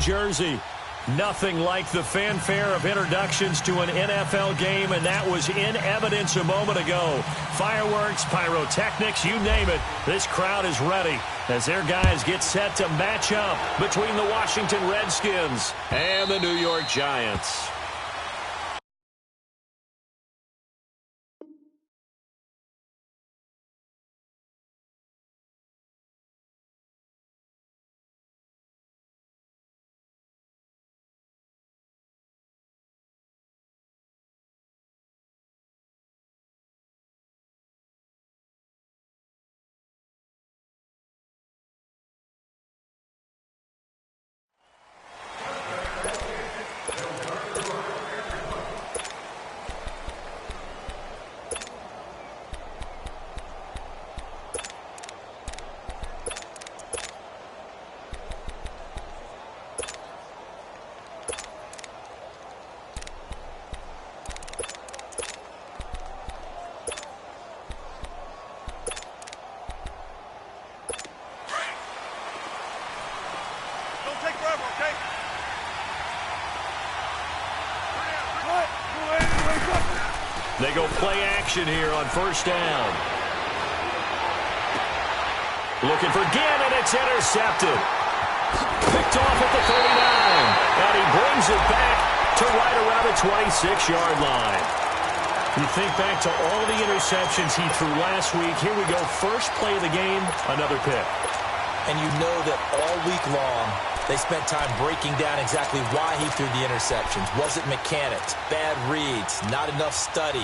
jersey. Nothing like the fanfare of introductions to an NFL game, and that was in evidence a moment ago. Fireworks, pyrotechnics, you name it. This crowd is ready as their guys get set to match up between the Washington Redskins and the New York Giants. They go play action here on first down. Looking for Ginn, and it's intercepted. Picked off at the 39. And he brings it back to right around the 26-yard line. You think back to all the interceptions he threw last week. Here we go. First play of the game, another pick. And you know that all week long, they spent time breaking down exactly why he threw the interceptions. Was it mechanics, bad reads, not enough study?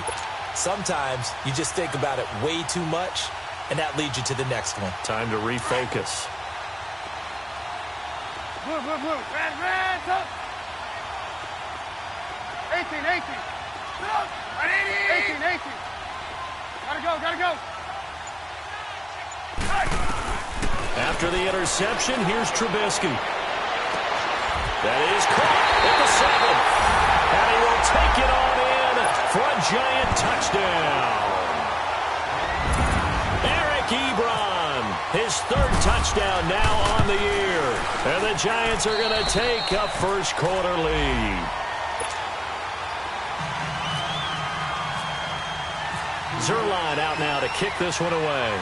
Sometimes you just think about it way too much, and that leads you to the next one. Time to refocus. Move. Red, up. 18. 18. Gotta go. After the interception, here's Trubisky. That is caught at the 7. And he will take it on in for a Giant touchdown. Eric Ebron, his third touchdown now on the year. And the Giants are going to take a first quarter lead. Zerline out now to kick this one away.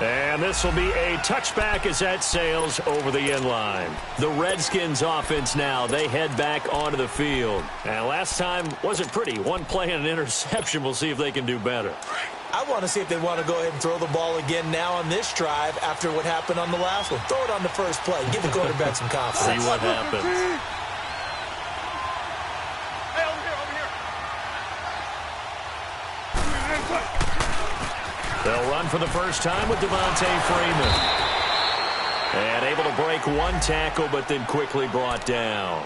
And this will be a touchback as that sails over the end line. The Redskins offense now, they head back onto the field. And last time wasn't pretty. One play and an interception. We'll see if they can do better. I want to see if they want to go ahead and throw the ball again now on this drive after what happened on the last one. Throw it on the first play. Give the quarterback some confidence. See what happens. They'll run for the first time with Devontae Freeman. And able to break one tackle, but then quickly brought down.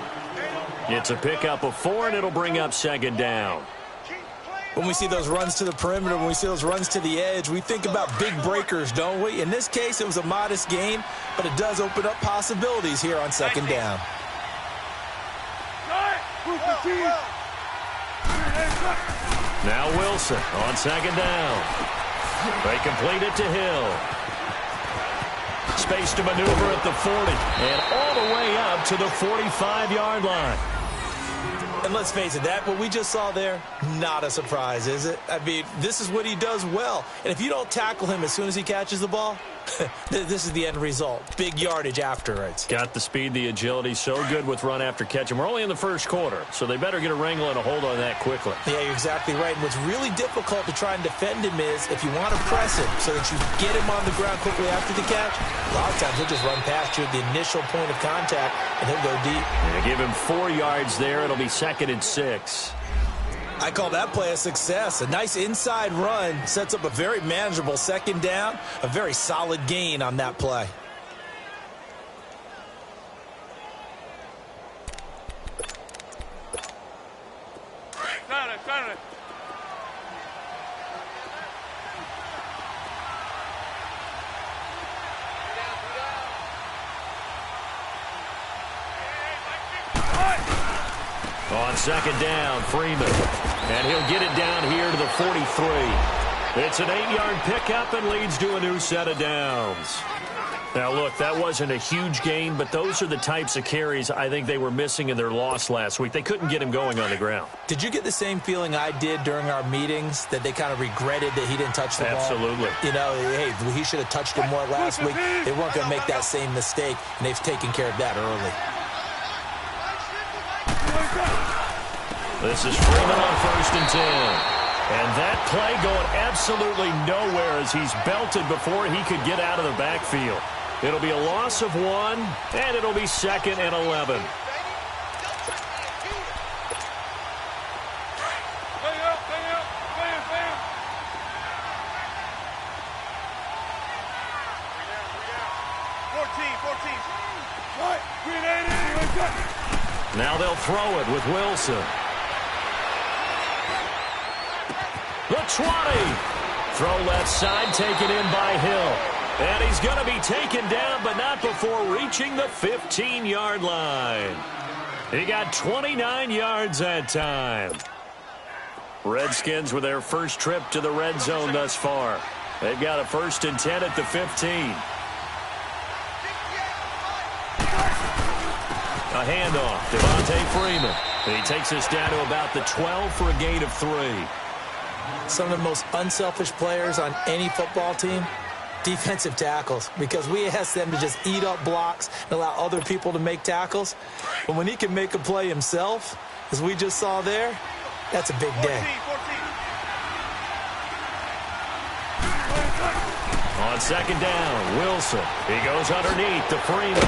It's a pickup of 4, and it'll bring up second down. When we see those runs to the perimeter, when we see those runs to the edge, we think about big breakers, don't we? In this case, it was a modest gain, but it does open up possibilities here on second down. Now Wilson on second down. They complete it to Hill. Space to maneuver at the 40. And all the way up to the 45-yard line. And let's face it, that what we just saw there, not a surprise, is it? I mean, this is what he does well. And if you don't tackle him as soon as he catches the ball, this is the end result. Big yardage afterwards. Got the speed, the agility, so good with run after catch. And we're only in the first quarter, so they better get a wrangle and a hold on that quickly. Yeah, you're exactly right. And what's really difficult to try and defend him is if you want to press him so that you get him on the ground quickly after the catch, a lot of times he'll just run past you at the initial point of contact, and he'll go deep. Yeah, give him 4 yards there. It'll be 2nd and 6. I call that play a success. A nice inside run sets up a very manageable second down, a very solid gain on that play. Got it. On second down, Freeman. And he'll get it down here to the 43. It's an 8-yard pickup and leads to a new set of downs. Now, look, that wasn't a huge gain, but those are the types of carries I think they were missing in their loss last week. They couldn't get him going on the ground. Did you get the same feeling I did during our meetings, that they kind of regretted that he didn't touch the ball? Absolutely. You know, hey, he should have touched it more last week. They weren't going to make that same mistake, and they've taken care of that early. This is Freeman on 1st and 10. And that play going absolutely nowhere as he's belted before he could get out of the backfield. It'll be a loss of 1, and it'll be 2nd and 11. Now they'll throw it with Wilson. The 20. Throw left side, taken in by Hill. And he's going to be taken down, but not before reaching the 15-yard line. He got 29 yards that time. Redskins with their first trip to the red zone thus far. They've got a 1st and 10 at the 15. A handoff, Devontae Freeman. And he takes us down to about the 12 for a gain of 3. Some of the most unselfish players on any football team, defensive tackles, because we ask them to just eat up blocks and allow other people to make tackles. But when he can make a play himself, as we just saw there, that's a big day. On 2nd down, Wilson. He goes underneath to Freeman.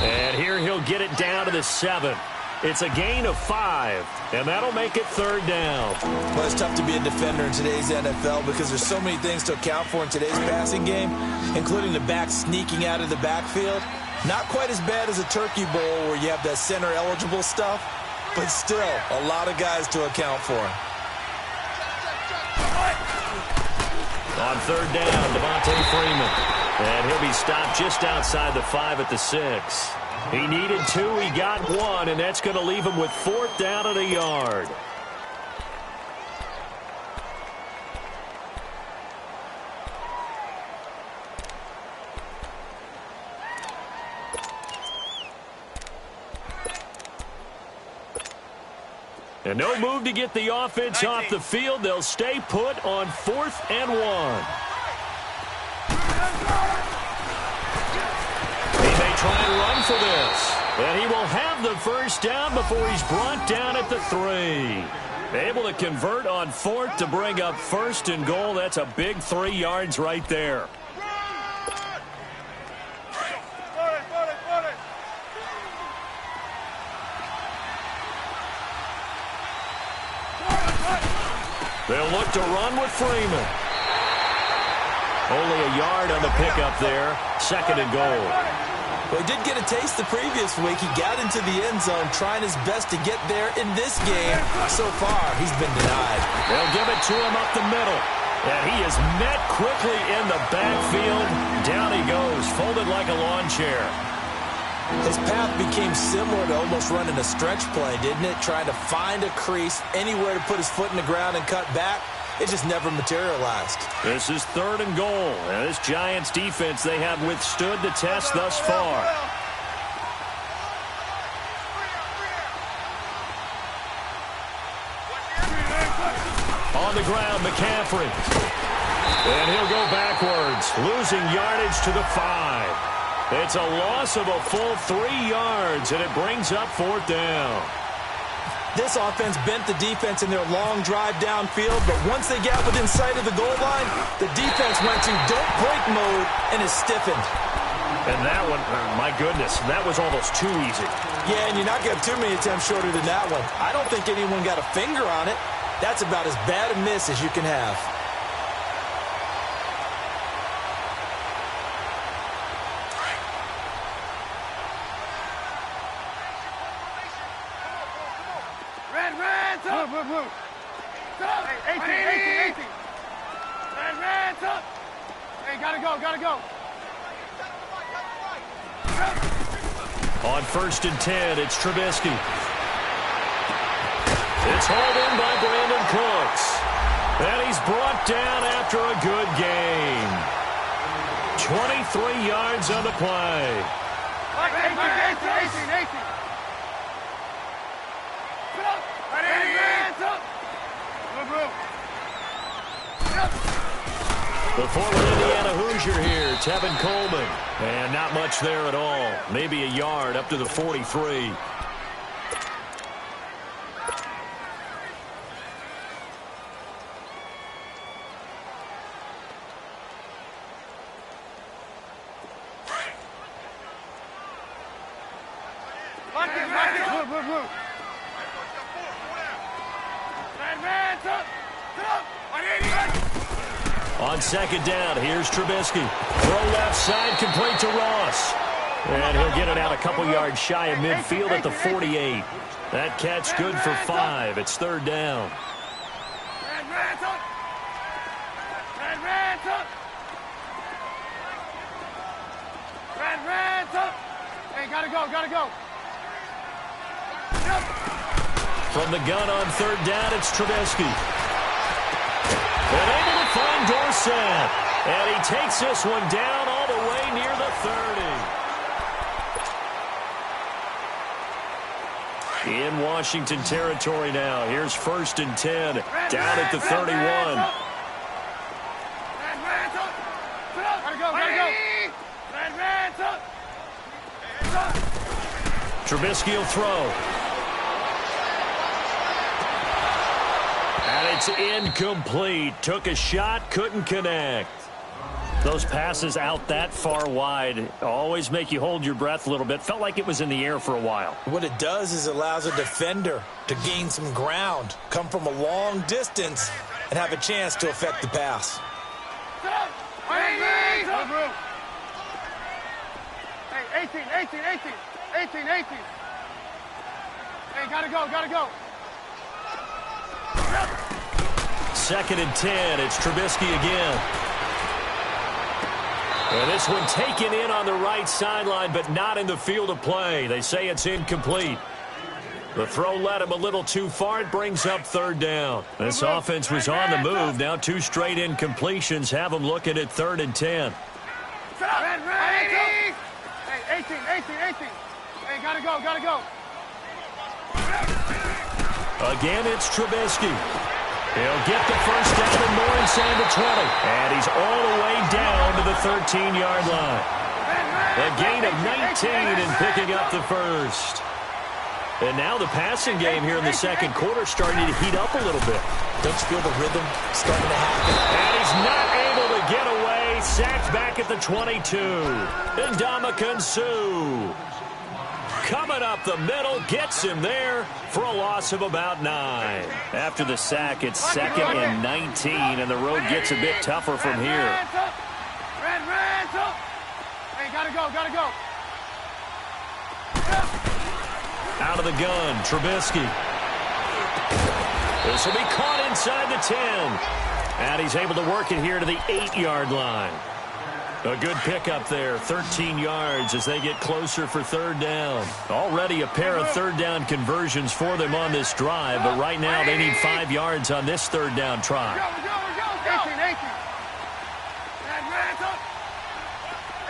And here he'll get it down to the 7. It's a gain of 5, and that'll make it 3rd down. Well, it's tough to be a defender in today's NFL because there's so many things to account for in today's passing game, including the back sneaking out of the backfield. Not quite as bad as a turkey bowl where you have that center-eligible stuff, but still a lot of guys to account for. On 3rd down, Devontae Freeman. And he'll be stopped just outside the 5 at the 6. He needed 2, he got 1, and that's going to leave him with 4th down and a yard. And no move to get the offense off the field. They'll stay put on 4th and 1. Try and run for this. And he will have the 1st down before he's brought down at the 3. Able to convert on 4th to bring up 1st and goal. That's a big 3 yards right there. They'll look to run with Freeman. Only a yard on the pickup there. 2nd and goal. Well, he did get a taste the previous week. He got into the end zone trying his best to get there in this game. So far, he's been denied. They'll give it to him up the middle. And he is met quickly in the backfield. Down he goes, folded like a lawn chair. His path became similar to almost running a stretch play, didn't it? Trying to find a crease, anywhere to put his foot in the ground and cut back. It just never materialized. This is 3rd and goal. And this Giants defense, they have withstood the test thus far. On the ground, McCaffrey. And he'll go backwards, losing yardage to the 5. It's a loss of a full 3 yards, and it brings up 4th down. This offense bent the defense in their long drive downfield, but once they got within sight of the goal line, the defense went to don't break mode and is stiffened. And that one, my goodness, that was almost too easy. Yeah, and you're not going to have too many attempts shorter than that one. I don't think anyone got a finger on it. That's about as bad a miss as you can have. Blue. Hey, 18. Red, up. Hey, gotta go. On 1st and 10, it's Trubisky. It's hauled in by Brandon Cooks. And he's brought down after a good game. 23 yards on the play. 18. The former Indiana Hoosier here, Tevin Coleman. And not much there at all. Maybe a yard up to the 43. On second down, here's Trubisky. Throw left side, complete to Ross. And he'll get it out a couple yards shy of midfield at the 48. That catch good for 5. It's third down. Hey, gotta go. From the gun on third down, it's Trubisky. And able to find Dorsett. And he takes this one down all the way near the 30. In Washington territory now. Here's 1st and 10. Down at the 31. Trubisky will throw. And it's incomplete. Took a shot, couldn't connect. Those passes out that far wide always make you hold your breath a little bit. Felt like it was in the air for a while. What it does is it allows a defender to gain some ground, come from a long distance, and have a chance to affect the pass. Hey, 18. Hey, gotta go. 2nd and 10. It's Trubisky again. And this one taken in on the right sideline, but not in the field of play. They say it's incomplete. The throw led him a little too far. It brings up third down. This offense was on the move. Now 2 straight incompletions have them looking at 3rd and 10. Hey, 18. Hey, gotta go. Again, it's Trubisky. He'll get the first down and more inside the 20. And he's all the way down to the 13-yard line. A gain of 19 and picking up the first. And now the passing game here in the second quarter starting to heat up a little bit. Don't you feel the rhythm starting to happen? And he's not able to get away. Sacked back at the 22. And Ndamukong Suh coming up the middle, gets him there for a loss of about 9. After the sack, it's 2nd and 19, and the road gets a bit tougher from here. Hey, gotta go. Out of the gun, Trubisky. This will be caught inside the 10. And he's able to work it here to the 8-yard line. A good pickup there, 13 yards as they get closer for third down. Already a pair of third down conversions for them on this drive, but right now they need 5 yards on this third down try.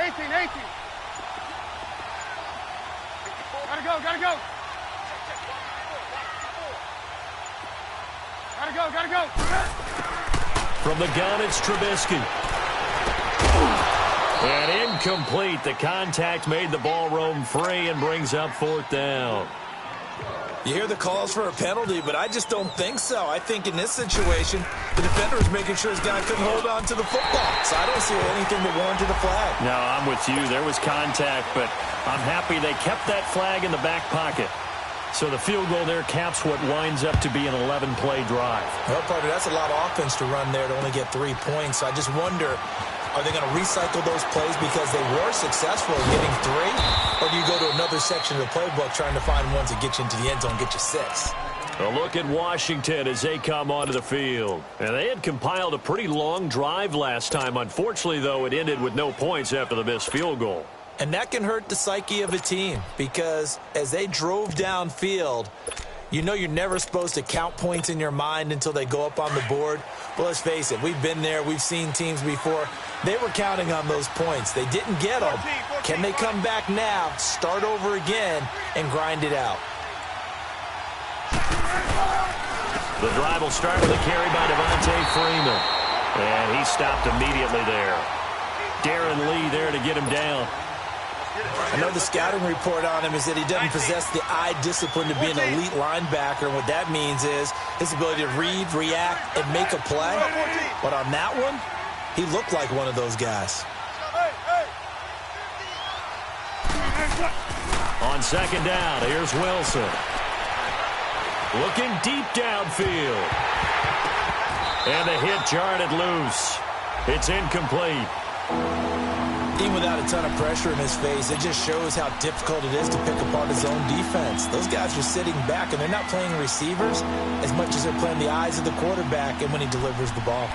18. Gotta go. From the gun, it's Trubisky. And incomplete. The contact made the ball roam free and brings up 4th down. You hear the calls for a penalty, but I just don't think so. I think in this situation, the defender was making sure his guy couldn't hold on to the football. So I don't see anything that warranted a flag. No, I'm with you. There was contact, but I'm happy they kept that flag in the back pocket. So the field goal there caps what winds up to be an 11-play drive. Well, partner, that's a lot of offense to run there to only get 3 points. So I just wonder, are they going to recycle those plays because they were successful in getting 3? Or do you go to another section of the playbook trying to find ones that get you into the end zone and get you 6? A look at Washington as they come onto the field. And they had compiled a pretty long drive last time. Unfortunately, though, it ended with no points after the missed field goal. And that can hurt the psyche of a team because as they drove downfield, You know you're never supposed to count points in your mind until they go up on the board. But let's face it, we've been there. We've seen teams before. They were counting on those points. They didn't get them. Can they come back now, start over again, and grind it out? The drive will start with a carry by Devontae Freeman. And he stopped immediately there. Darren Lee there to get him down. I know the scouting report on him is that he doesn't possess the eye discipline to be an elite linebacker. And what that means is his ability to read, react, and make a play. But on that one, he looked like one of those guys. On second down, here's Wilson. Looking deep downfield. And the hit jarred it loose. It's incomplete. Even without a ton of pressure in his face, it just shows how difficult it is to pick apart his own defense. Those guys are sitting back, and they're not playing receivers as much as they're playing the eyes of the quarterback and when he delivers the ball.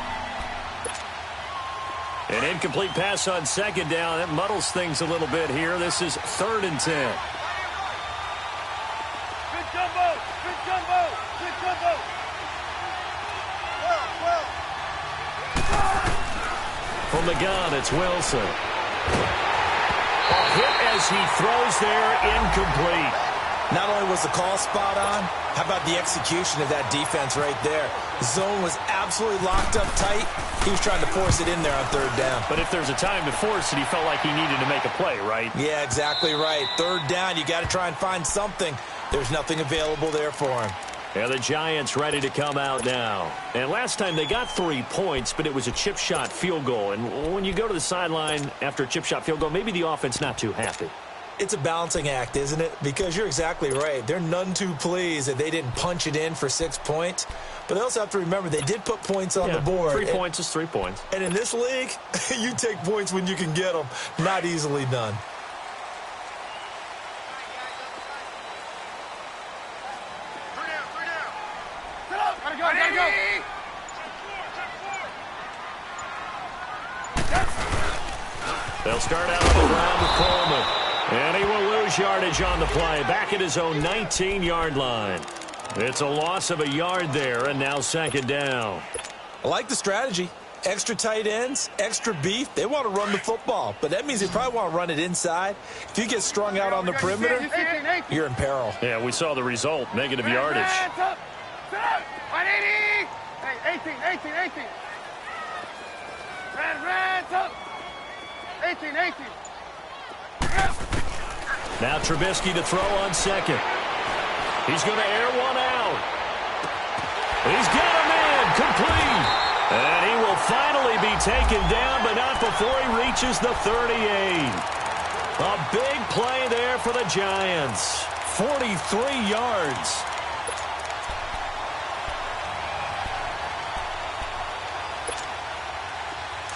An incomplete pass on second down. That muddles things a little bit here. This is 3rd and 10. Good jumbo! Good jumbo! Good jumbo! Well. From the gun, it's Wilson. A hit as he throws there, incomplete. Not only was the call spot on, how about the execution of that defense right there? The zone was absolutely locked up tight. He was trying to force it in there on 3rd down. But if there's a time to force it, he felt like he needed to make a play, right? Yeah, exactly right. 3rd down, you got to try and find something. There's nothing available there for him. Yeah, the Giants ready to come out now. And last time they got 3 points, but it was a chip shot field goal. And when you go to the sideline after a chip shot field goal, maybe the offense not too happy. It's a balancing act, isn't it? Because you're exactly right. They're none too pleased that they didn't punch it in for 6 points. But they also have to remember they did put points on the board. 3 points is 3 points. And in this league, you take points when you can get them. Not easily done. Gotta go! They'll start out on the ground with Coleman. And he will lose yardage on the play. Back at his own 19-yard line. It's a loss of a yard there, and now 2nd down. I like the strategy. Extra tight ends, extra beef. They want to run the football, but that means they probably want to run it inside. If you get strung out on the perimeter, you're in peril. Yeah, we saw the result, negative yardage. 180! Hey, 18. Red, up! 18. Now Trubisky to throw on second. He's going to air one out. He's got him in, complete. And he will finally be taken down, but not before he reaches the 38. A big play there for the Giants. 43 yards.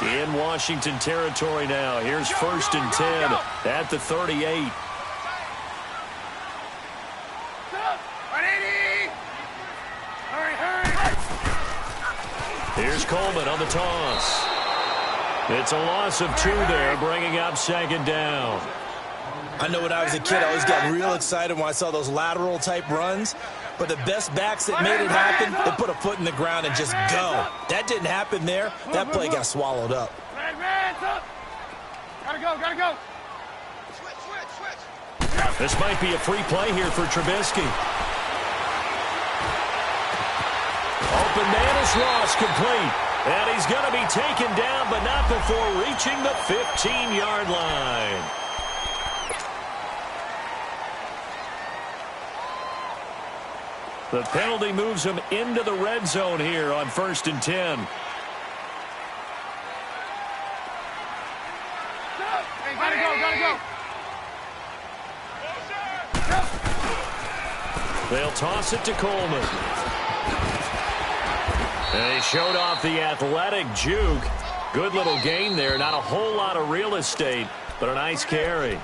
In Washington territory now. Here's 1st and 10 at the 38. Here's Coleman on the toss. It's a loss of 2 there, bringing up 2nd down. I know when I was a kid, I always got real excited when I saw those lateral type runs. But the best backs that made it happen, they put a foot in the ground and just go. That didn't happen there. That play got swallowed up. Gotta go. This might be a free play here for Trubisky. Open man is Ross, complete. And he's going to be taken down, but not before reaching the 15-yard line. The penalty moves him into the red zone here on 1st and 10. Hey, gotta go. They'll toss it to Coleman. And he showed off the athletic juke. Good little gain there. Not a whole lot of real estate, but a nice carry.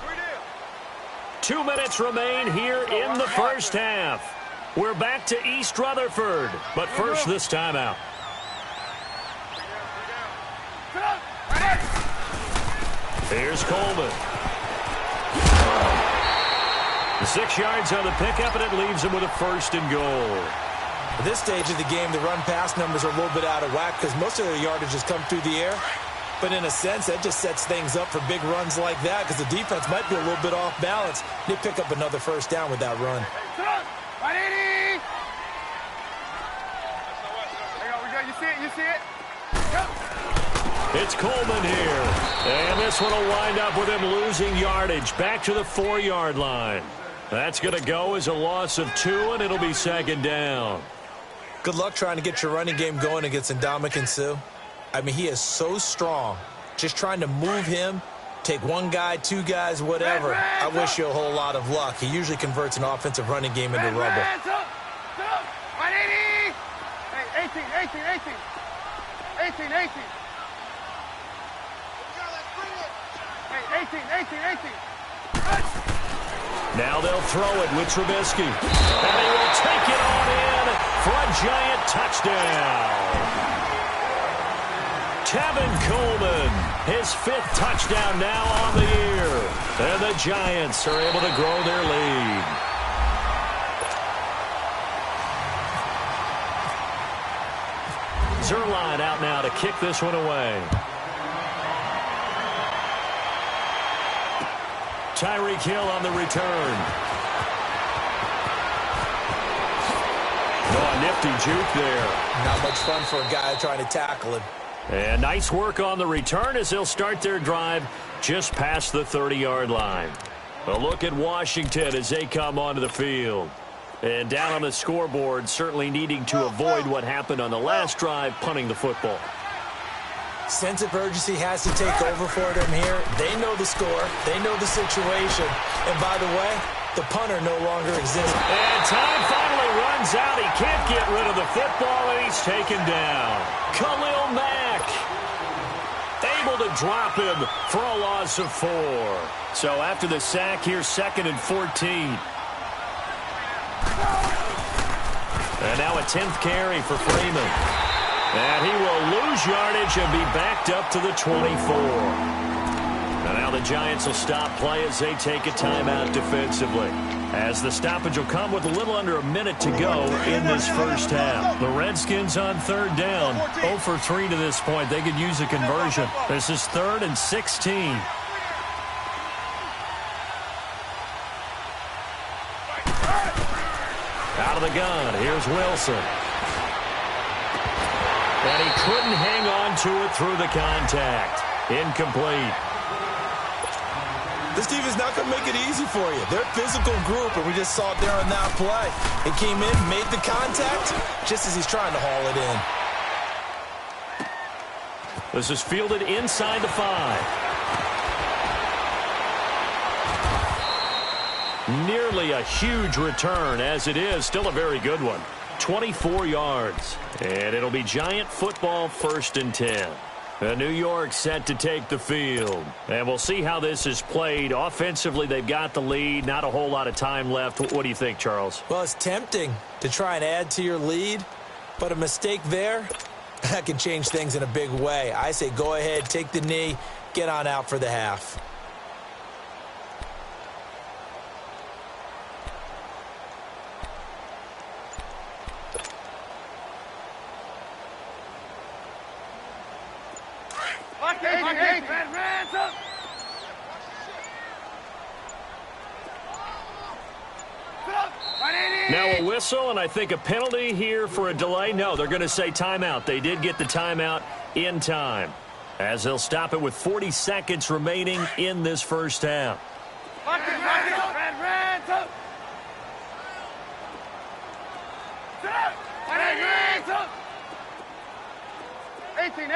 2 minutes remain here in the first half. We're back to East Rutherford, but first this timeout. Here's Coleman. 6 yards on the pickup, and it leaves him with a 1st and goal. At this stage of the game, the run-pass numbers are a little bit out of whack because most of their yardage has come through the air. But in a sense, that just sets things up for big runs like that because the defense might be a little bit off balance. They pick up another 1st down with that run. You see it? You see it? It's Coleman here. And this one will wind up with him losing yardage back to the 4-yard line. That's going to go as a loss of 2, and it'll be 2nd down. Good luck trying to get your running game going against Ndamukong Suh. I mean, he is so strong. Just trying to move him, take 1 guy, 2 guys, whatever. I wish you a whole lot of luck. He usually converts an offensive running game into rubble. 18. Now they'll throw it with Trubisky. And he will take it on in for a giant touchdown. Tevin Coleman, his 5th touchdown now on the year. And the Giants are able to grow their lead. Zerline out now to kick this one away. Tyreek Hill on the return. Oh, a nifty juke there. Not much fun for a guy trying to tackle him. And nice work on the return as they'll start their drive just past the 30-yard line. A look at Washington as they come onto the field. And down on the scoreboard, certainly needing to avoid what happened on the last drive, punting the football. Sense of urgency has to take over for them here. They know the score. They know the situation. And by the way, the punter no longer exists. And time finally runs out. He can't get rid of the football, and he's taken down. Khalil Mack able to drop him for a loss of 4. So after the sack, here's 2nd and 14. And now a 10th carry for Freeman. And he will lose yardage and be backed up to the 24. And now the Giants will stop play as they take a timeout defensively. As the stoppage will come with a little under a minute to go in this first half. The Redskins on 3rd down. 0 for 3 to this point. They could use a conversion. This is 3rd and 16. Out of the gun, here's Wilson. And he couldn't hang on to it through the contact. Incomplete. This defense not going to make it easy for you. They're a physical group, and we just saw it there on that play. He came in, made the contact, just as he's trying to haul it in. This is fielded inside the 5. Nearly a huge return, as it is. Still a very good one. 24 yards. And it'll be Giant football 1st and 10. New York set to take the field. And we'll see how this is played. Offensively, they've got the lead. Not a whole lot of time left. What do you think, Charles? Well, it's tempting to try and add to your lead. But a mistake there, that can change things in a big way. I say go ahead, take the knee, get on out for the half. Now a whistle, and I think a penalty here for a delay. No, they're going to say timeout. They did get the timeout in time, as they'll stop it with 40 seconds remaining in this first half. 18.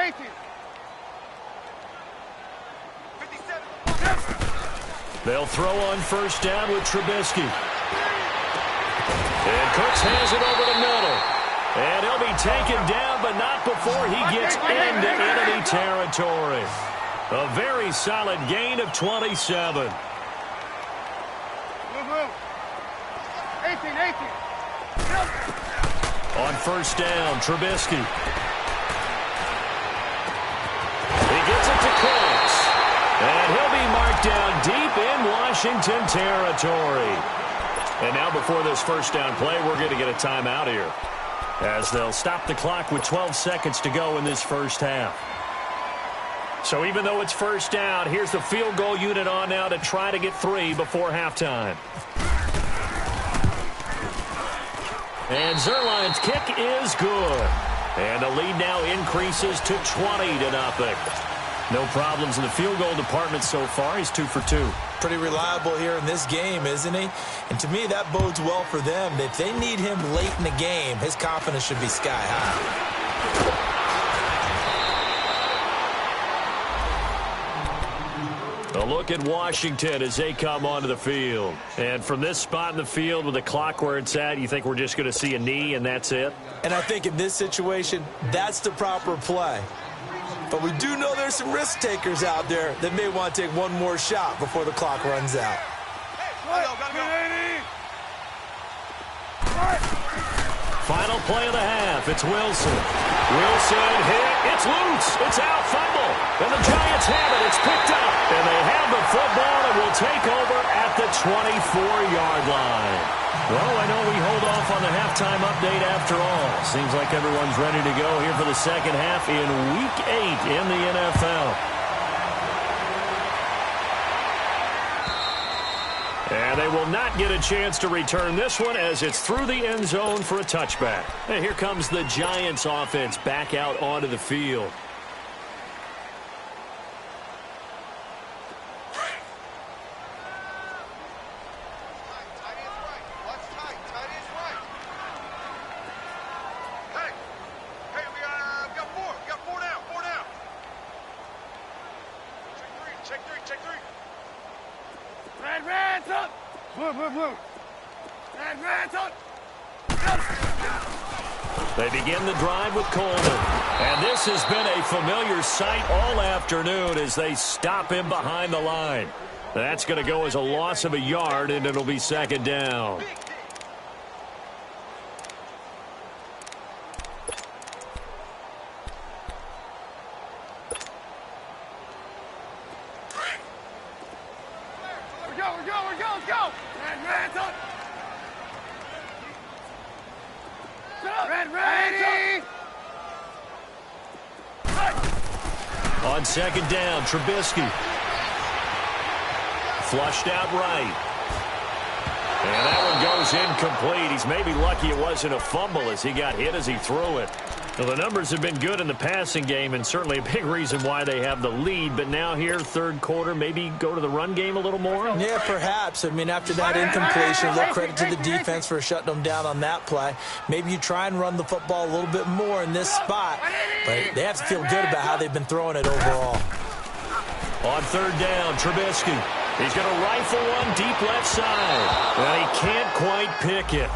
They'll throw on 1st down with Trubisky. And Cooks has it over the middle. And he'll be taken down, but not before he gets into enemy territory. A very solid gain of 27. 18. On 1st down, Trubisky. He gets it to Cooks. And he'll be marked down deep in Washington territory. And now before this first down play, we're going to get a timeout here, as they'll stop the clock with 12 seconds to go in this first half. So even though it's first down, here's the field goal unit on now to try to get 3 before halftime. And Zerline's kick is good. And the lead now increases to 20-0. No problems in the field goal department so far. He's 2 for 2. Pretty reliable here in this game, isn't he? And to me, that bodes well for them. If they need him late in the game, his confidence should be sky high. A look at Washington as they come onto the field. And from this spot in the field with the clock where it's at, you think we're just going to see a knee and that's it? And I think in this situation, that's the proper play. But we do know there's some risk takers out there that may want to take one more shot before the clock runs out. Final play of the half. It's Wilson. Wilson hit. It's loose. It's out. Fumble. And the Giants have it. It's picked up. And they have the football and will take over at the 24-yard line. Well, I know we hold off on the halftime update after all. Seems like everyone's ready to go here for the second half in Week 8 in the NFL. And they will not get a chance to return this one as it's through the end zone for a touchback. And here comes the Giants offense back out onto the field. They begin the drive with Coleman. And this has been a familiar sight all afternoon as they stop him behind the line. That's going to go as a loss of a yard, and it'll be second down. On second down, Trubisky. Flushed out right. And that one goes incomplete. He's maybe lucky it wasn't a fumble as he got hit as he threw it. Well, the numbers have been good in the passing game and certainly a big reason why they have the lead. But now here, third quarter, maybe go to the run game a little more? Yeah, perhaps. I mean, after that incompletion, a little credit to the defense for shutting them down on that play. Maybe you try and run the football a little bit more in this spot. But they have to feel good about how they've been throwing it overall. On third down, Trubisky. He's going to rifle one deep left side. Well, he can't quite pick it.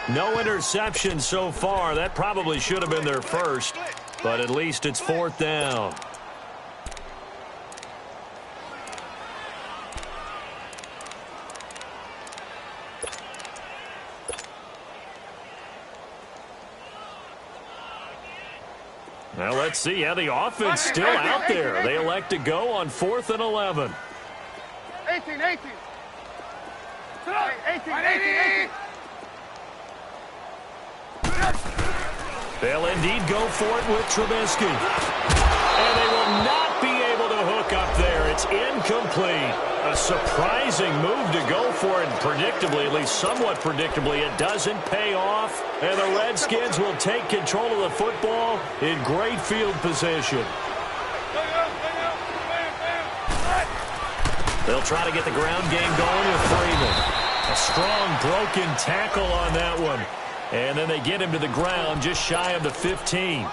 No interception so far. That probably should have been their first, but at least it's fourth down. Now let's see how the offense still out there. They elect to go on 4th and 11. 18. 18. They'll indeed go for it with Trubisky. And they will not be able to hook up there. It's incomplete. A surprising move to go for it. Predictably, at least somewhat predictably, it doesn't pay off. And the Redskins will take control of the football in great field position. They'll try to get the ground game going with Freeman. A strong broken tackle on that one. And then they get him to the ground just shy of the 15.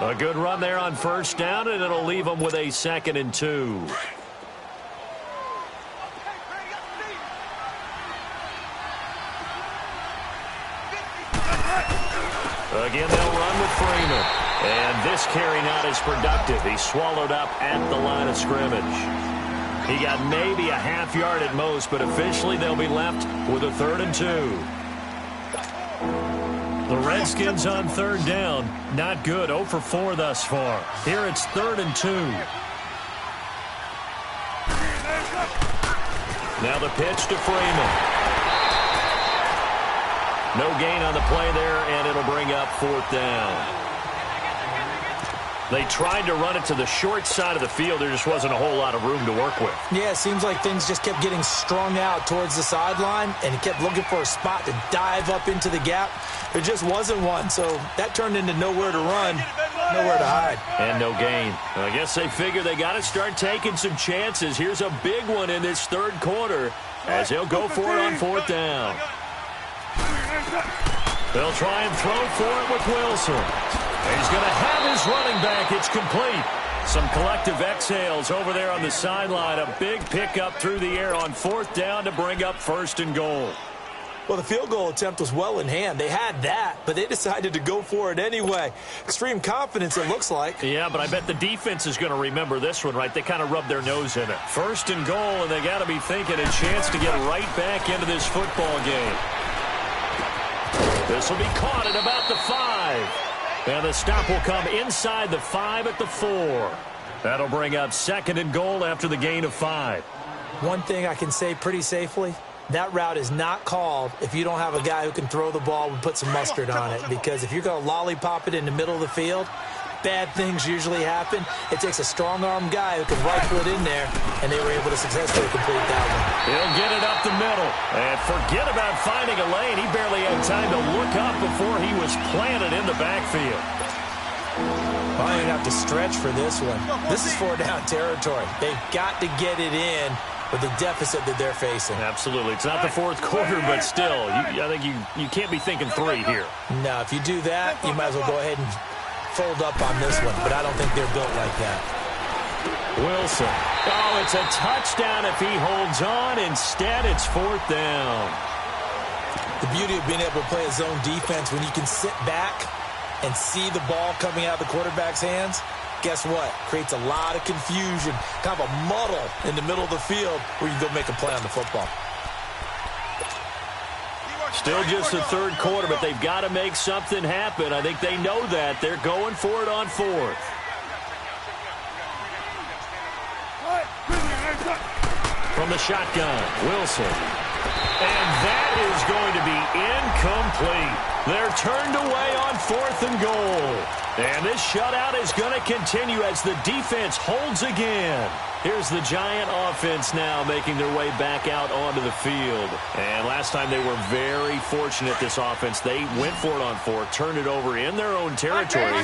A good run there on first down, and it'll leave them with a 2nd and 2. Again, they'll run with Freeman. And this carry not as productive. He's swallowed up at the line of scrimmage. He got maybe a half yard at most, but officially they'll be left with a 3rd and 2. The Redskins on third down. Not good. 0 for 4 thus far. Here it's 3rd and 2. Now the pitch to Freeman. No gain on the play there, and it'll bring up 4th down. They tried to run it to the short side of the field. There just wasn't a whole lot of room to work with. Yeah, it seems like things just kept getting strung out towards the sideline, and he kept looking for a spot to dive up into the gap. There just wasn't one, so that turned into nowhere to run, nowhere to hide. And no gain. I guess they figure they got to start taking some chances. Here's a big one in this 3rd quarter as he'll go for it on 4th down. They'll try and throw for it with Wilson. He's going to have his running back. It's complete. Some collective exhales over there on the sideline. A big pickup through the air on 4th down to bring up 1st and goal. Well, the field goal attempt was well in hand. They had that, but they decided to go for it anyway. Extreme confidence, it looks like. Yeah, but I bet the defense is going to remember this one, right? They kind of rubbed their nose in it. 1st and goal, and they got to be thinking a chance to get right back into this football game. This will be caught at about the 5. And the stop will come inside the 5 at the 4. That'll bring up 2nd and goal after the gain of 5. One thing I can say pretty safely, that route is not called if you don't have a guy who can throw the ball and put some mustard on it. Because if you're going to lollipop it in the middle of the field, bad things usually happen. It takes a strong-arm guy who can rifle it in there, and they were able to successfully complete that one. He'll get it up the middle. And forget about finding a lane. He barely had time to look up before he was planted in the backfield. I didn't have to stretch for this one. This is 4-down territory. They've got to get it in with the deficit that they're facing. Absolutely. It's not the 4th quarter, but still, I think you can't be thinking 3 here. No, if you do that, you might as well go ahead and fold up on this one, but I don't think they're built like that. Wilson. Oh, it's a touchdown if he holds on. Instead, it's 4th down. The beauty of being able to play a zone defense when you can sit back and see the ball coming out of the quarterback's hands, guess what? Creates a lot of confusion, kind of a muddle in the middle of the field where you can go make a play on the football. Still just the 3rd quarter, but they've got to make something happen. I think they know that. They're going for it on 4th. From the shotgun, Wilson. And that is going to be incomplete. They're turned away on 4th and goal. And this shutout is going to continue as the defense holds again. Here's the Giant offense now making their way back out onto the field. And last time they were very fortunate, this offense. They went for it on 4th, turned it over in their own territory,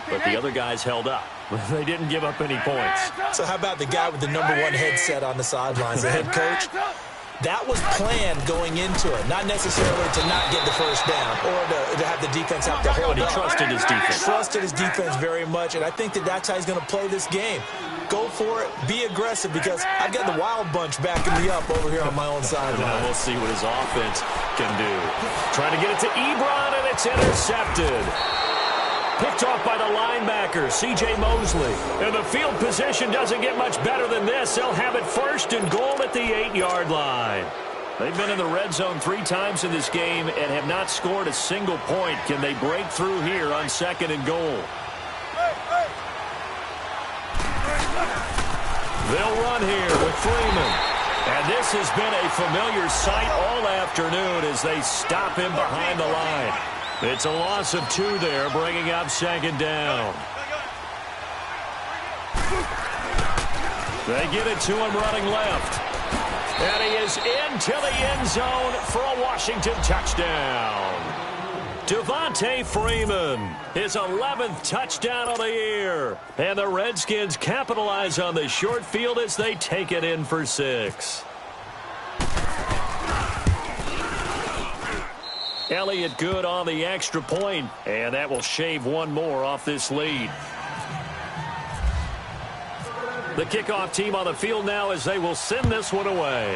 but the other guys held up. They didn't give up any points. So how about the guy with the #1 headset on the sidelines, the head coach? That was planned going into it, not necessarily to not get the 1st down or to have the defense have to hold up. He trusted his defense. Trusted his defense very much, and I think that's how he's going to play this game. Go for it, be aggressive, because I've got the wild bunch backing me up over here on my own sideline. We'll see what his offense can do. Trying to get it to Ebron, and it's intercepted. Picked off by the linebacker, C.J. Mosley. And the field position doesn't get much better than this. They'll have it 1st and goal at the 8-yard line. They've been in the red zone 3 times in this game and have not scored a single point. Can they break through here on 2nd and goal? They'll run here with Freeman. And this has been a familiar sight all afternoon as they stop him behind the line. It's a loss of 2 there, bringing up 2nd down. They get it to him running left. And he is into the end zone for a Washington touchdown. Devontae Freeman, his 11th touchdown of the year. And the Redskins capitalize on the short field as they take it in for 6. Elliott good on the extra point, and that will shave 1 more off this lead. The kickoff team on the field now as they will send this one away.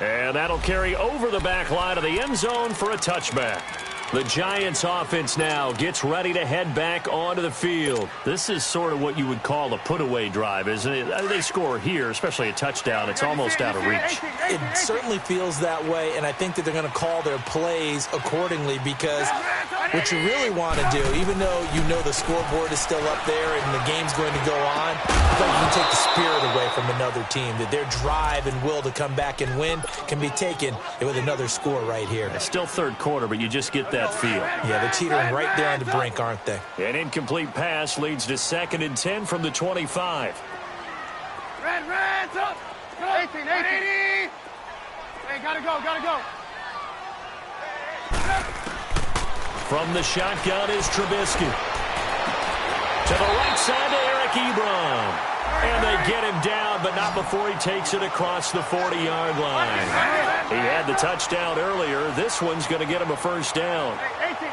And that'll carry over the back line of the end zone for a touchback. The Giants offense now gets ready to head back onto the field. This is sort of what you would call a put-away drive, isn't it? They score here, especially a touchdown. It's almost out of reach. It certainly feels that way, and I think that they're going to call their plays accordingly because What you really want to do, even though you know the scoreboard is still up there and the game's going to go on, but you can take the spirit away from another team, that their drive and will to come back and win can be taken with another score right here. It's still third quarter, but you just get that feel. Yeah, they're teetering right there on the brink, aren't they? An incomplete pass leads to 2nd and 10 from the 25. Red, up. 18. Hey, gotta go. From the shotgun is Trubisky. To the right side to Eric Ebron. And they get him down, but not before he takes it across the 40-yard line. He had the touchdown earlier. This one's going to get him a first down. 18.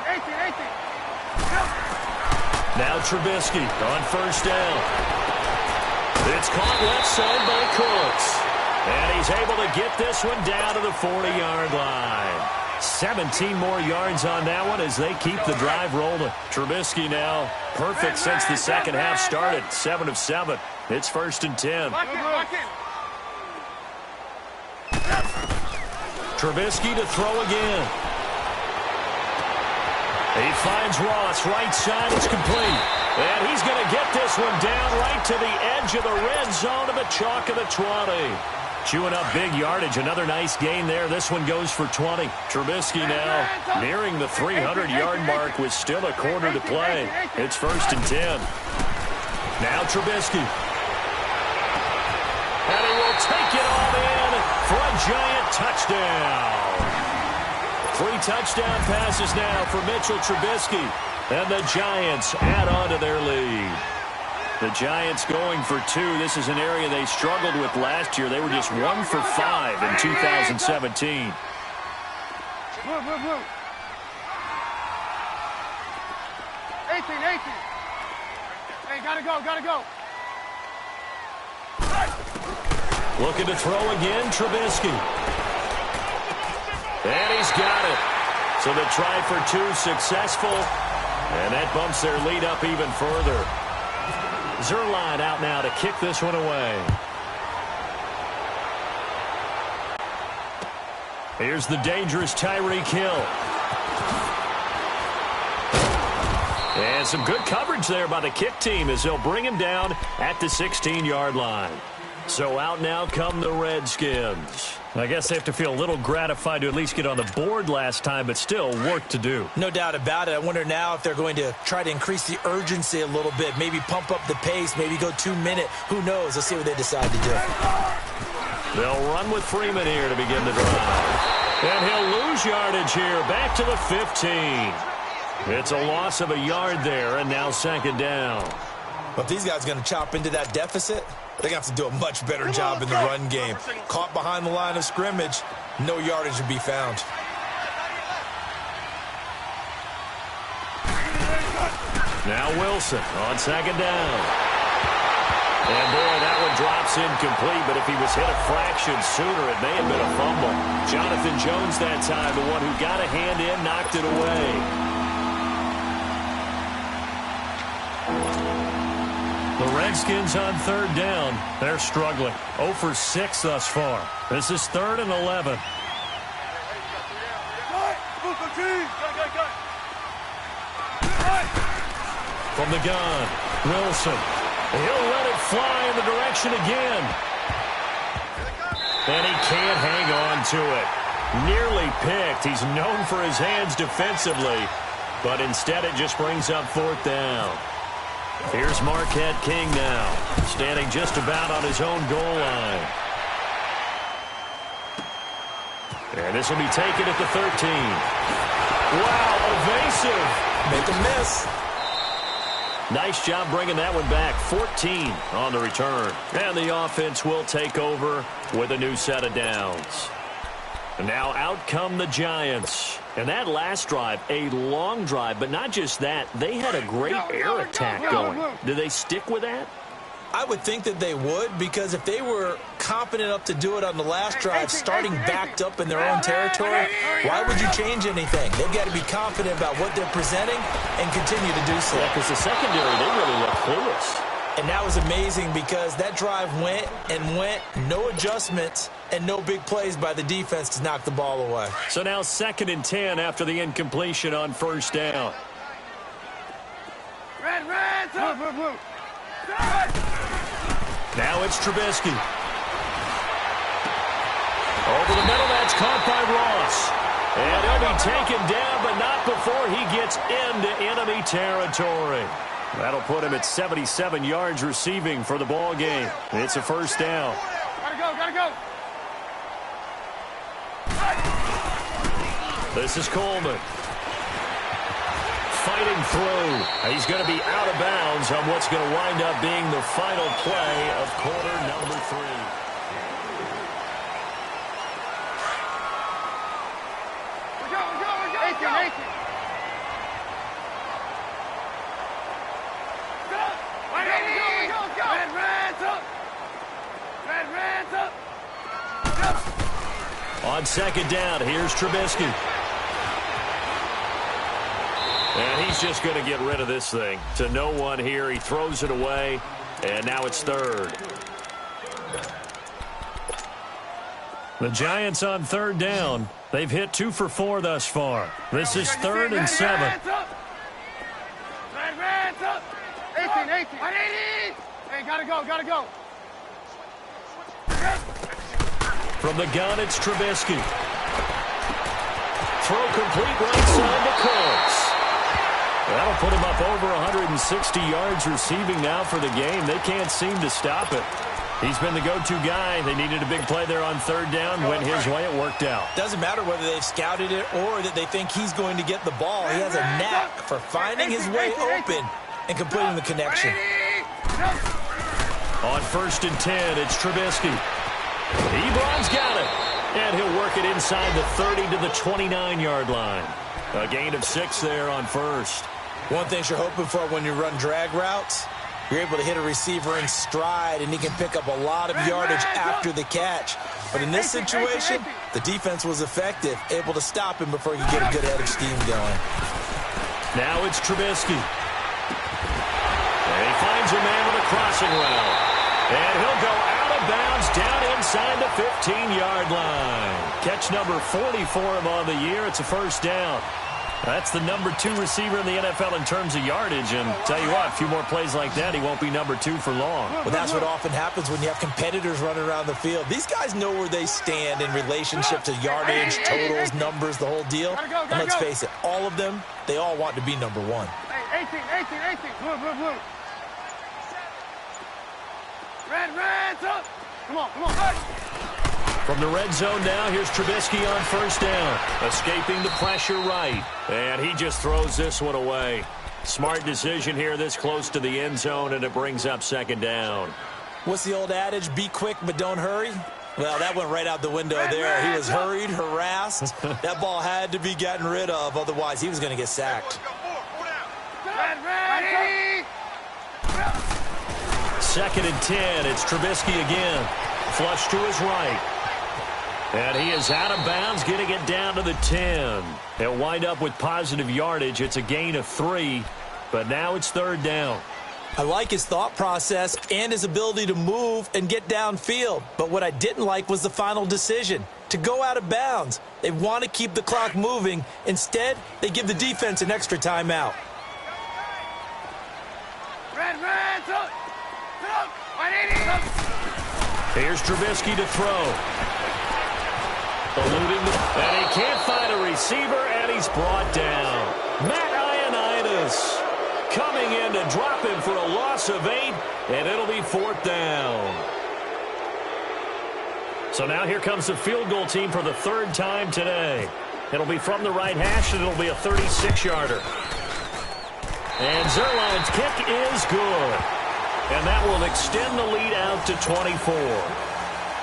Now Trubisky on first down. It's caught left side by Cooks. And he's able to get this one down to the 40-yard line. 17 more yards on that one as they keep the drive rolling. Trubisky now perfect since the second half started. 7 of 7. It's 1st and 10. Trubisky to throw again. He finds Ross, right side, it's complete. And he's going to get this one down right to the edge of the red zone of the chalk of the 20. Chewing up big yardage, another nice gain there. This one goes for 20. Trubisky now nearing the 300-yard mark with still a quarter to play. It's 1st and 10. Now Trubisky. And he will take it all in for a giant touchdown. 3 touchdown passes now for Mitchell Trubisky. And the Giants add on to their lead. The Giants going for 2. This is an area they struggled with last year. They were just 1 for 5 in 2017. Move. 18. Hey, gotta go. Looking to throw again, Trubisky. And he's got it. So the try for 2 successful. And that bumps their lead up even further. Zerline out now to kick this one away. Here's the dangerous Tyreek Hill. And some good coverage there by the kick team as they'll bring him down at the 16-yard line. So out now come the Redskins. I guess they have to feel a little gratified to at least get on the board last time, but still work to do. No doubt about it. I wonder now if they're going to try to increase the urgency a little bit, maybe pump up the pace, maybe go 2-minute. Who knows? Let's see what they decide to do. They'll run with Freeman here to begin the drive. And he'll lose yardage here, back to the 15. It's a loss of a yard there, and now 2nd down. But if these guys are going to chop into that deficit, they're going to have to do a much better job in the run game. Caught behind the line of scrimmage, no yardage to be found. Now Wilson on 2nd down. And boy, that one drops incomplete, but if he was hit a fraction sooner, it may have been a fumble. Jonathan Jones that time, the one who got a hand in, knocked it away. The Redskins on 3rd down. They're struggling. 0 for 6 thus far. This is 3rd and 11. From the gun, Wilson. He'll let it fly in the direction again. And he can't hang on to it. Nearly picked. He's known for his hands defensively. But instead it just brings up 4th down. Here's Marquette King now, standing just about on his own goal line. And this will be taken at the 13. Wow, evasive. Make a miss. Nice job bringing that one back. 14 on the return. And the offense will take over with a new set of downs. And now out come the Giants. And that last drive, a long drive, but not just that. They had a great air attack going. Do they stick with that? I would think that they would, because if they were confident enough to do it on the last drive, starting backed up in their own territory, why would you change anything? They've got to be confident about what they're presenting and continue to do so. Yeah, because the secondary, they really look clueless. And that was amazing because that drive went and went, no adjustments and no big plays by the defense to knock the ball away. So now 2nd and 10 after the incompletion on 1st down. Red, blue. Now it's Trubisky. Over the middle, that's caught by Ross. And he'll be taken down, but not before he gets into enemy territory. That'll put him at 77 yards receiving for the ball game. It's a 1st down. Gotta go. This is Coleman. Fighting through. He's going to be out of bounds on what's going to wind up being the final play of quarter number 3. We're go. 18. Red up. On 2nd down, here's Trubisky. And he's just going to get rid of this thing. To no one here. He throws it away. And now it's 3rd. The Giants on 3rd down. They've hit 2 for 4 thus far. This is 3rd and 7. Red up. 18. Hey, gotta go. From the gun, it's Trubisky. Throw complete right side to Cooks. That'll put him up over 160 yards receiving now for the game. They can't seem to stop it. He's been the go-to guy. They needed a big play there on 3rd down. Went his way. It worked out. Doesn't matter whether they've scouted it or that they think he's going to get the ball. He has a knack for finding his way open and completing the connection. On 1st and 10, it's Trubisky. Ebron's got it. And he'll work it inside the 30 to the 29-yard line. A gain of 6 there on 1st. One thing you're hoping for when you run drag routes, you're able to hit a receiver in stride, and he can pick up a lot of yardage after the catch. But in this situation, the defense was effective, able to stop him before he could get a good head of steam going. Now it's Trubisky. And he finds a man with a crossing route. And he'll go out of bounds down inside the 15-yard line. Catch number 40 for him on the year. It's a 1st down. That's the number 2 receiver in the NFL in terms of yardage. And tell you what, a few more plays like that, he won't be number 2 for long. Well, that's what often happens when you have competitors running around the field. These guys know where they stand in relationship to yardage, totals, numbers, the whole deal. And let's face it, all of them, they all want to be number 1. 18. Blue. Red up. Come on. From the red zone now, here's Trubisky on 1st down. Escaping the pressure right. And he just throws this one away. Smart decision here this close to the end zone, and it brings up 2nd down. What's the old adage? Be quick, but don't hurry? Well, that went right out the window there. He was hurried, harassed. That ball had to be gotten rid of, otherwise he was going to get sacked. Red. 2nd and 10. It's Trubisky again. Flush to his right. And he is out of bounds, getting it down to the 10. He'll wind up with positive yardage. It's a gain of 3, but now it's 3rd down. I like his thought process and his ability to move and get downfield. But what I didn't like was the final decision, to go out of bounds. They want to keep the clock moving. Instead, they give the defense an extra timeout. Red up. Here's Trubisky to throw. Eluding and he can't find a receiver, and he's brought down. Matt Ioannidis coming in to drop him for a loss of 8, and it'll be 4th down. So now here comes the field goal team for the 3rd time today. It'll be from the right hash, and it'll be a 36-yarder. And Zerline's kick is good. And that will extend the lead out to 24.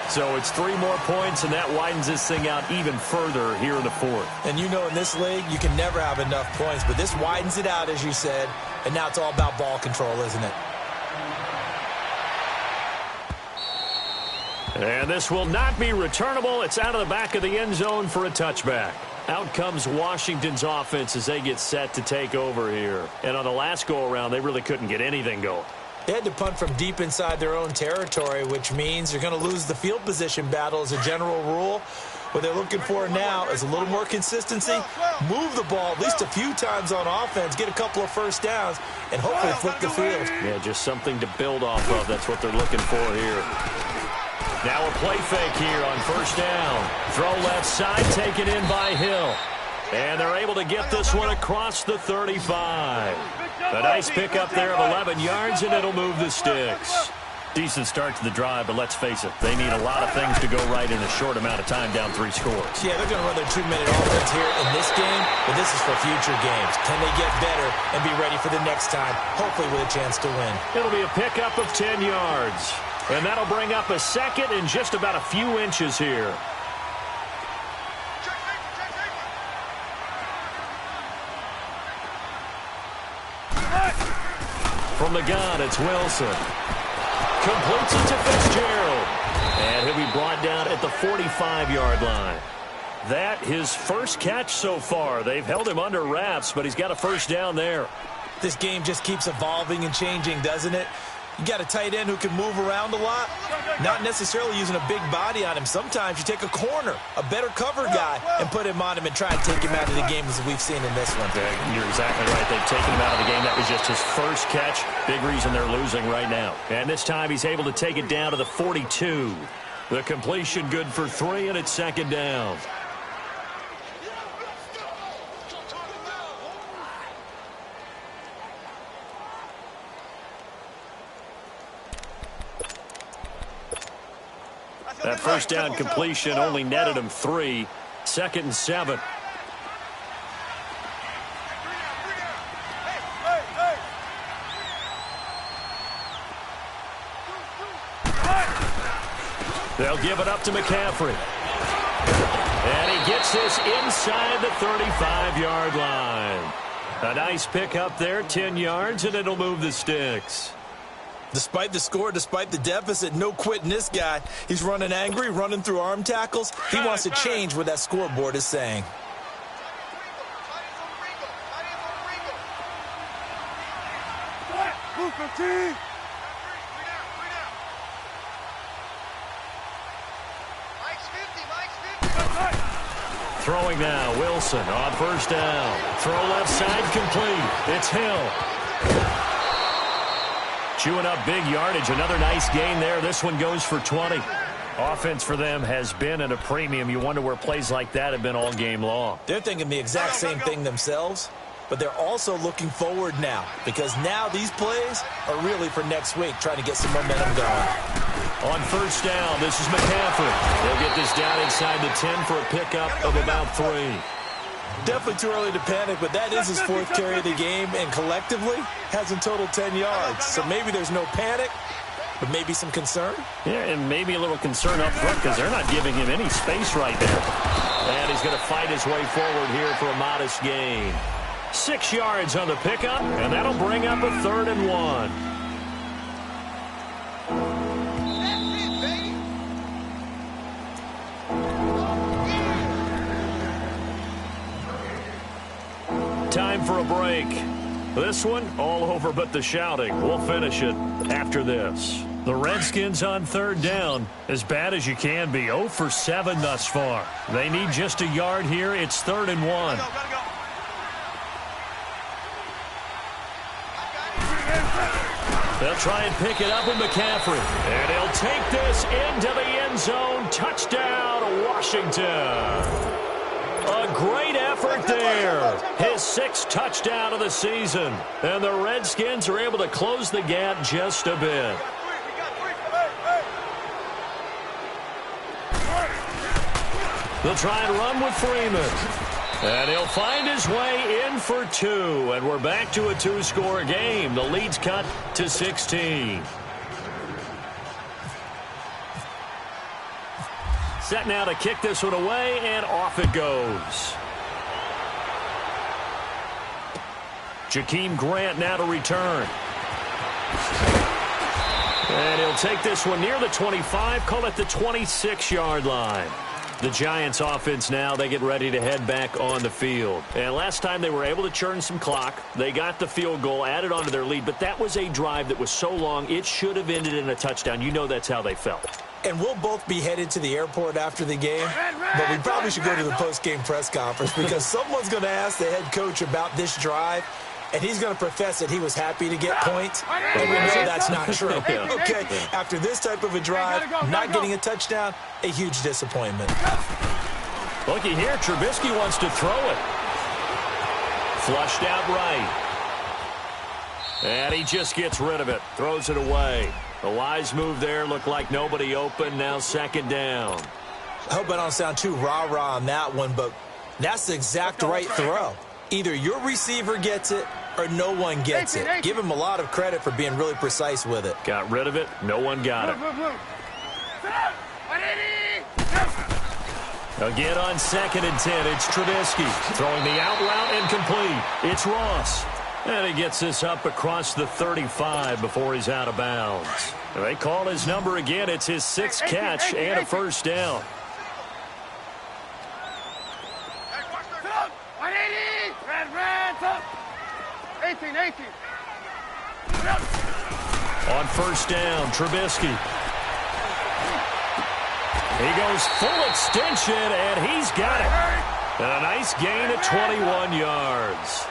So it's 3 more points, and that widens this thing out even further here in the 4th. And you know in this league, you can never have enough points, but this widens it out, as you said, and now it's all about ball control, isn't it? And this will not be returnable. It's out of the back of the end zone for a touchback. Out comes Washington's offense as they get set to take over here. And on the last go-around, they really couldn't get anything going. They had to punt from deep inside their own territory, which means you're going to lose the field position battle as a general rule. What they're looking for now is a little more consistency, move the ball at least a few times on offense, get a couple of first downs, and hopefully flip the field. Yeah, just something to build off of. That's what they're looking for here. Now a play fake here on first down. Throw left side, taken in by Hill. And they're able to get this one across the 35. A nice pickup there of 11 yards, and it'll move the sticks. Decent start to the drive, but let's face it, they need a lot of things to go right in a short amount of time, down 3 scores. Yeah, they're going to run their 2-minute offense here in this game, but this is for future games. Can they get better and be ready for the next time, hopefully with a chance to win? It'll be a pickup of 10 yards, and that'll bring up a second and just about a few inches here. From the gun, it's Wilson. Completes it to Fitzgerald. And he'll be brought down at the 45-yard line. That his first catch so far. They've held him under wraps, but he's got a first down there. This game just keeps evolving and changing, doesn't it? You got a tight end who can move around a lot, not necessarily using a big body on him. Sometimes you take a corner, a better cover guy, and put him on him and try to take him out of the game as we've seen in this one. You're exactly right. They've taken him out of the game. That was just his first catch. Big reason they're losing right now. And this time he's able to take it down to the 42. The completion good for 3, and it's second down. That first down completion only netted him 3. 2nd and 7. They'll give it up to McCaffrey. And he gets this inside the 35-yard line. A nice pickup there, 10 yards, and it'll move the sticks. Despite the score, despite the deficit, no quitting this guy. He's running angry, running through arm tackles. He wants to change what that scoreboard is saying. Throwing now, Wilson on first down. Throw left side, complete. It's Hill. Chewing up big yardage. Another nice gain there. This one goes for 20. Offense for them has been at a premium. You wonder where plays like that have been all game long. They're thinking the exact same thing themselves, but they're also looking forward now, because now these plays are really for next week, trying to get some momentum going. On first down, this is McCaffrey. They'll get this down inside the 10 for a pickup of about 3. Definitely too early to panic, but that is his 4th carry of the game, and collectively has in total 10 yards. So maybe there's no panic, but maybe some concern. Yeah, and maybe a little concern up front because they're not giving him any space right there. And he's going to fight his way forward here for a modest gain. 6 yards on the pickup, and that'll bring up a 3rd and 1. Time for a break. This one, all over but the shouting. We'll finish it after this. The Redskins on 3rd down, as bad as you can be. 0 for 7 thus far. They need just a yard here. It's 3rd and 1. They'll try and pick it up with McCaffrey. And he'll take this into the end zone. Touchdown, Washington. A great effort there. His 6th touchdown of the season. And the Redskins are able to close the gap just a bit. They'll try and run with Freeman. And he'll find his way in for 2. And we're back to a 2-score game. The lead's cut to 16. Set now to kick this one away, and off it goes. Jakeem Grant now to return. And he'll take this one near the 25, call it the 26-yard line. The Giants offense now, they get ready to head back on the field. And last time they were able to churn some clock. They got the field goal, added onto their lead, but that was a drive that was so long, it should have ended in a touchdown. You know that's how they felt. And we'll both be headed to the airport after the game, but we probably should go to the post-game press conference because someone's going to ask the head coach about this drive, and he's going to profess that he was happy to get points, and we know that's not true. Okay, after this type of a drive, not getting a touchdown, a huge disappointment. Looky here, Trubisky wants to throw it. Flushed out right. And he just gets rid of it, throws it away. A wise move there, looked like nobody open, now second down. I hope I don't sound too rah-rah on that one, but that's the exact right throw. Either your receiver gets it or no one gets it. Give him a lot of credit for being really precise with it. Got rid of it. No one got it. Again on 2nd and 10, it's Trubisky. Throwing the out route incomplete. It's Ross. And he gets this up across the 35 before he's out of bounds. They call his number again. It's his 6th catch and a first down. On first down, Trubisky. He goes full extension, and he's got it. A nice gain of 21 yards.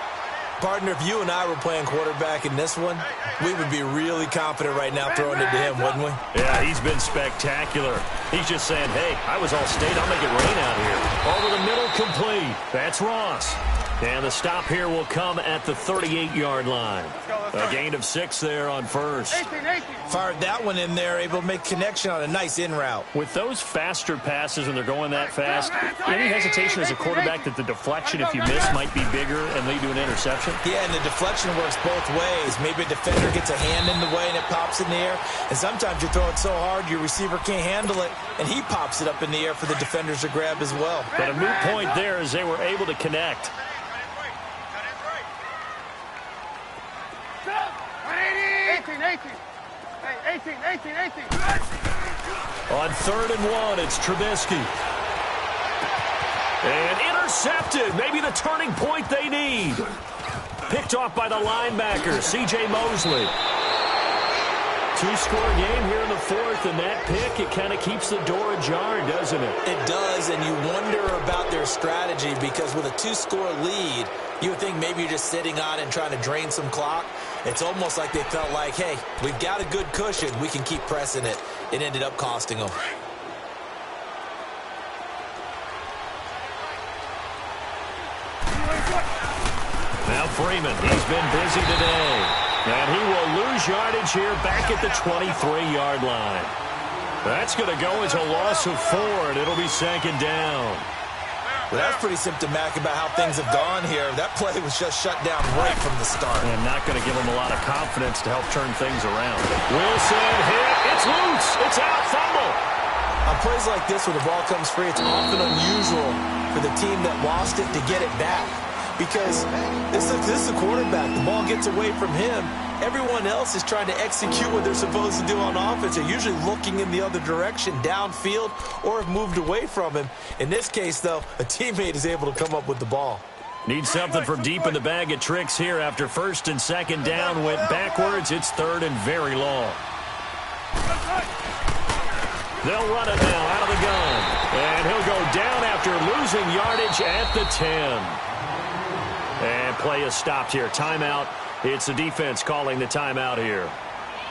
Partner, if you and I were playing quarterback in this one, we would be really confident right now throwing it to him, wouldn't we? Yeah, he's been spectacular. He's just saying, hey, I was all state. I'll make it rain out here. Over the middle, complete. That's Ross. And the stop here will come at the 38-yard line. A gain of 6 there on first. Fired that one in there, able to make connection on a nice in route. With those faster passes when they're going that fast, any hesitation as a quarterback that the deflection, if you miss, might be bigger and lead to an interception? Yeah, and the deflection works both ways. Maybe a defender gets a hand in the way and it pops in the air. And sometimes you throw it so hard your receiver can't handle it, and he pops it up in the air for the defenders to grab as well. But a moot point there as they were able to connect. On 3rd and 1, it's Trubisky. And intercepted. Maybe the turning point they need. Picked off by the linebacker, C.J. Mosley. 2-score game here in the 4th, and that pick, it kind of keeps the door ajar, doesn't it? It does, and you wonder about their strategy because with a 2-score lead, you would think maybe you're just sitting on it and trying to drain some clock. It's almost like they felt like, hey, we've got a good cushion. We can keep pressing it. It ended up costing them. Now Freeman, he's been busy today. And he will lose yardage here back at the 23-yard line. That's going to go as a loss of 4, and it'll be 2nd down. Well, that's pretty symptomatic about how things have gone here. That play was just shut down right from the start. And not going to give him a lot of confidence to help turn things around. Wilson hit. It's loose. It's out. Fumble. On plays like this where the ball comes free, it's often unusual for the team that lost it to get it back. Because this is a quarterback. The ball gets away from him. Everyone else is trying to execute what they're supposed to do on offense. They're usually looking in the other direction, downfield, or have moved away from him. In this case, though, a teammate is able to come up with the ball. Need something from deep in the bag of tricks here after 1st and 2nd down. Went backwards. It's 3rd and very long. They'll run it now out of the gun. And he'll go down after losing yardage at the 10. And play is stopped here. Timeout. It's the defense calling the timeout here.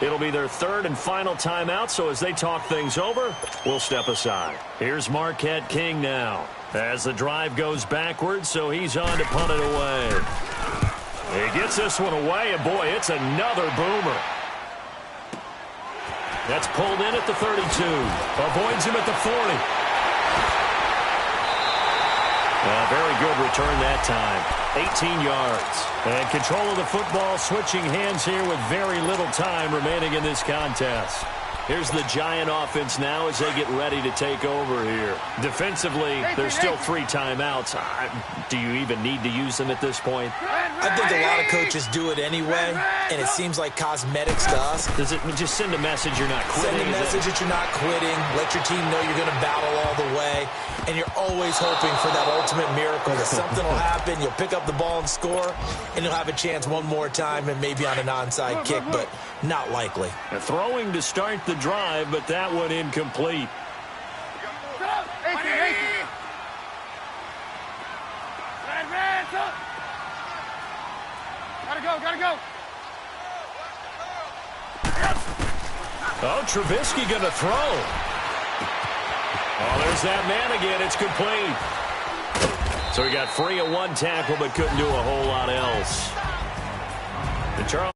It'll be their 3rd and final timeout, so as they talk things over, we'll step aside. Here's Marquette King now. As the drive goes backwards, so he's on to punt it away. He gets this one away, and boy, it's another boomer. That's pulled in at the 32. Avoids him at the 40. A very good return that time. 18 yards. And control of the football, switching hands here with very little time remaining in this contest. Here's the Giant offense now as they get ready to take over here. Defensively, there's still 3 timeouts. Do you even need to use them at this point? I think a lot of coaches do it anyway, and it seems like cosmetics to us. Does it just send a message you're not quitting? Send a message that you're not quitting. Let your team know you're going to battle all the way, and you're always hoping for that ultimate miracle that something will happen, you'll pick up the ball and score, and you'll have a chance one more time and maybe on an onside kick, but not likely. Throwing to start the drive, but that one incomplete. Gotta go. Oh, Trubisky going to throw. Oh, there's that man again. It's complete. So he got free of 1 tackle, but couldn't do a whole lot else. And Charles